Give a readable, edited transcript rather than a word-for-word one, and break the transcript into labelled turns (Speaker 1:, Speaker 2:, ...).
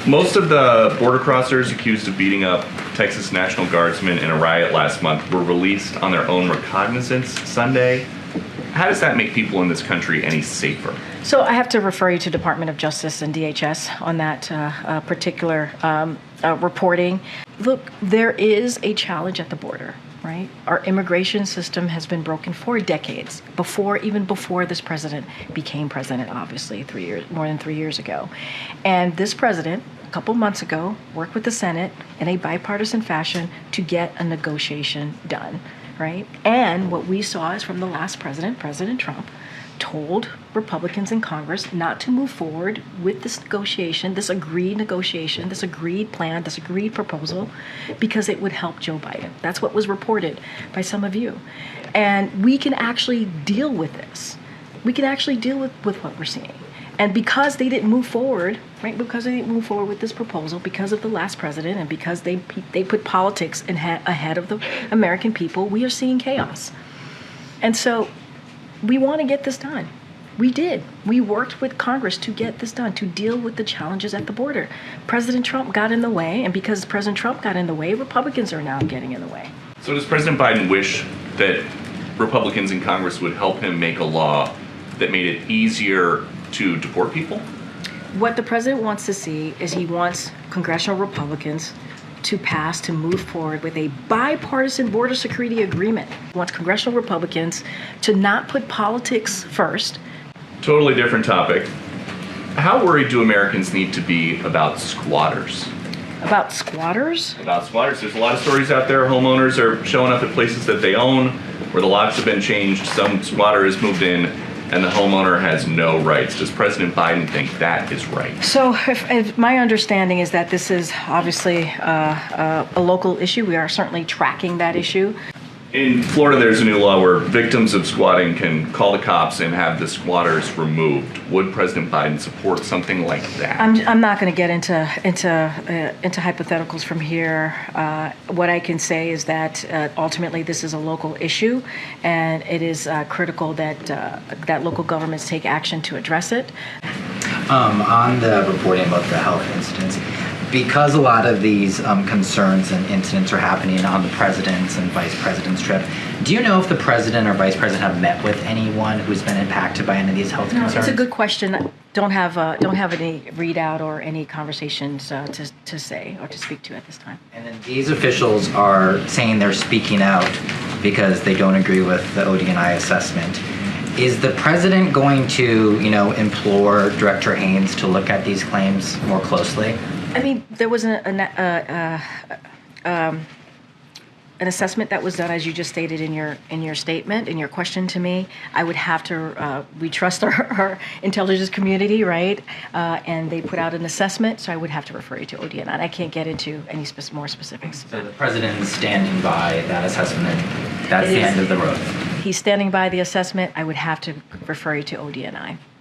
Speaker 1: Most of the border crossers accused of beating up Texas National Guardsmen in a riot last month were released on their own recognizance Sunday. How does that make people in this country any safer?
Speaker 2: So I have to refer you to Department of Justice and DHS on that particular reporting. Look, there is a challenge at the border, right? Our immigration system has been broken for decades, even before this president became president, obviously, more than 3 years ago. And this president, a couple months ago, worked with the Senate in a bipartisan fashion to get a negotiation done, right? And what we saw is from the last president, President Trump, told Republicans in Congress not to move forward with this negotiation, this agreed plan, this agreed proposal, because it would help Joe Biden. That's what was reported by some of you. And we can actually deal with this. We can actually deal with what we're seeing. And because they didn't move forward, right, because they didn't move forward with this proposal, because of the last president, and because they put politics ahead of the American people, we are seeing chaos. And so we want to get this done. We did. We worked with Congress to get this done, to deal with the challenges at the border. President Trump got in the way, and because President Trump got in the way, Republicans are now getting in the way.
Speaker 1: So does President Biden wish that Republicans in Congress would help him make a law that made it easier to deport people?
Speaker 2: What the president wants to see is he wants congressional Republicans to move forward with a bipartisan border security agreement. He wants congressional Republicans to not put politics first.
Speaker 1: Totally different topic. How worried do Americans need to be about squatters?
Speaker 2: About squatters?
Speaker 1: About squatters. There's a lot of stories out there. Homeowners are showing up at places that they own where the locks have been changed. Some squatter has moved in and the homeowner has no rights. Does President Biden think that is right?
Speaker 2: So if my understanding is that this is obviously a local issue. We are certainly tracking that issue.
Speaker 1: In Florida, there's a new law where victims of squatting can call the cops and have the squatters removed. Would President Biden support something like that?
Speaker 2: I'm not going to get into hypotheticals from here. What I can say is that ultimately this is a local issue, and it is critical that local governments take action to address it.
Speaker 3: On the reporting about the health incidents, because a lot of these concerns and incidents are happening on the president's and vice president's trip, do you know if the president or vice president have met with anyone who's been impacted by any of these health concerns?
Speaker 2: It's a good question. Don't have any readout or any conversations to say or to speak to at this time.
Speaker 3: And then these officials are saying they're speaking out because they don't agree with the ODNI assessment. Is the president going to, implore Director Haynes to look at these claims more closely?
Speaker 2: I mean, there was an assessment that was done, as you just stated in your statement, in your question to me. I would have to. We trust our intelligence community, right? And they put out an assessment, so I would have to refer you to ODNI. And I can't get into any more specifics.
Speaker 3: So the president is standing by that assessment, and that's the end of the road.
Speaker 2: He's standing by the assessment. I would have to refer you to ODNI.